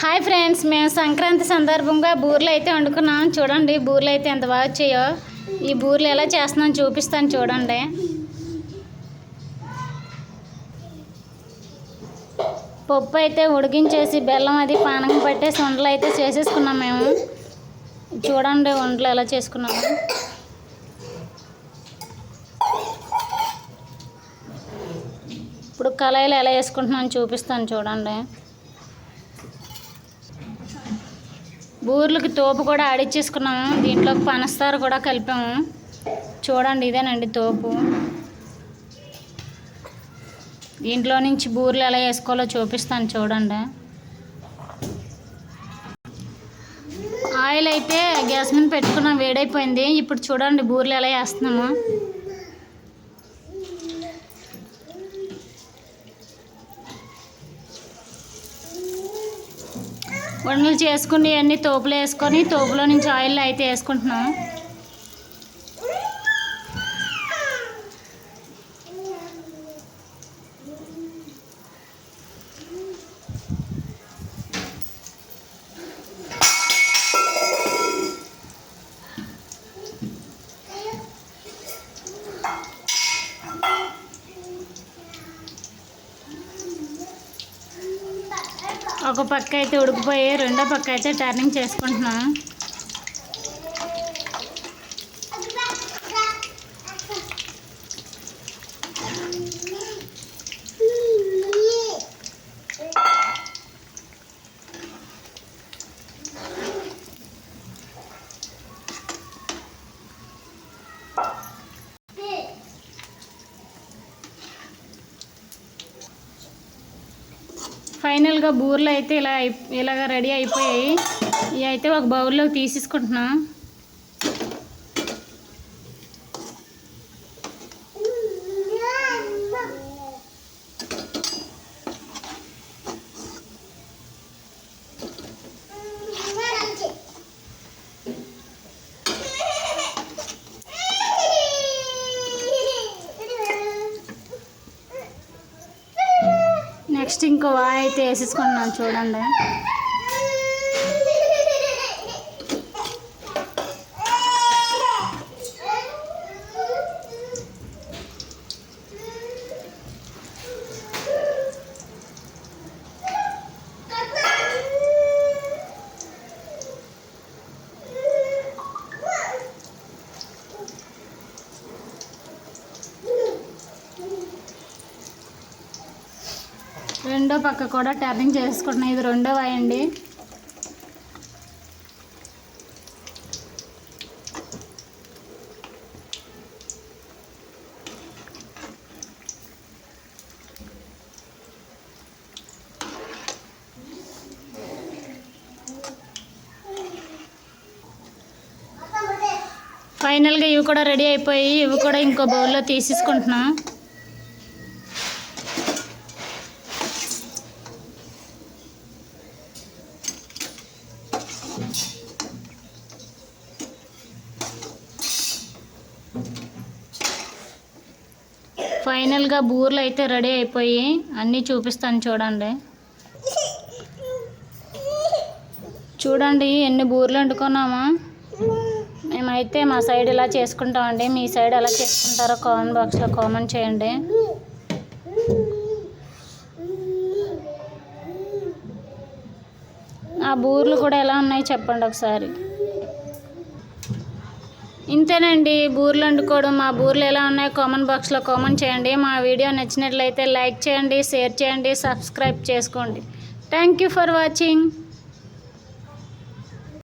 Hi friends, మేము సంక్రాంతి సందర్భంగా బూరెలు అయితే వండుకున్నాం. చూడండి బూరెలు అయితే ఎంత బాగా వచ్చాయో. ఈ బూరెలు ఎలా చేస్తున్నాం చూపిస్తాను చూడండి. పప్పు అయితే ఉడికించేసి బెల్లం అది పానకం పట్టేసి ఉండలు అయితే చేసేసుకున్నాం మేము. చూడండి ఉండలు ఎలా చేసుకున్నాము. ఇప్పుడు కళాయిలు ఎలా వేసుకుంటున్నాను చూపిస్తాను చూడండి. బూరెలకి తోపు కూడా ఆడిచ్చేసుకున్నాము. దీంట్లోకి పనస్తార కూడా కలిపాము. చూడండి ఇదేనండి తోపు. దీంట్లో నుంచి బూరెలు ఎలా వేసుకోవాలో చూపిస్తాను చూడండి. ఆయిల్ అయితే గ్యాస్ మీద పెట్టుకున్నాం, వేడైపోయింది. ఇప్పుడు చూడండి బూరెలు ఎలా వేస్తున్నాము. వంటలు చేసుకుని అన్నీ తోపులో వేసుకొని తోపులో నుంచి ఆయిల్ అయితే వేసుకుంటున్నాం. ఒక పక్క అయితే ఉడికిపోయి రెండో పక్క అయితే టర్నింగ్ చేసుకుంటున్నాం. ఫైనల్గా బూరెలు అయితే ఇలాగ రెడీ అయిపోయాయి. ఇవి అయితే ఒక బౌల్లోకి తీసేసుకుంటున్నాం. నెక్స్ట్ ఇంకో వాయి అయితే వేసేసుకున్నాను చూడండి. రెండో పక్క కూడా టర్నింగ్ చేసుకుంటున్నాం. ఇది రెండో వాయండి. ఫైనల్గా ఇవి కూడా రెడీ అయిపోయి ఇవి కూడా ఇంకో బౌల్లో తీసేసుకుంటున్నాం. ఫైనల్గా బూరెలు అయితే రెడీ అయిపోయి అన్నీ చూపిస్తాను చూడండి. చూడండి ఎన్ని బూరెలు వండుకున్నామో. మేమైతే మా సైడ్ ఇలా చేసుకుంటామండి. మీ సైడ్ ఎలా చేసుకుంటారో కామెంట్ బాక్స్లో కామెంట్ చేయండి. ఆ బూరెలు కూడా ఎలా ఉన్నాయి చెప్పండి ఒకసారి. ఇంతేనండి బూరెలు వండుకోవడం. మా బూరెలు ఎలా ఉన్నాయో కామెంట్ బాక్స్లో కామెంట్ చేయండి. మా వీడియో నచ్చినట్లయితే లైక్ చేయండి, షేర్ చేయండి, సబ్స్క్రైబ్ చేసుకోండి. Thank you for watching.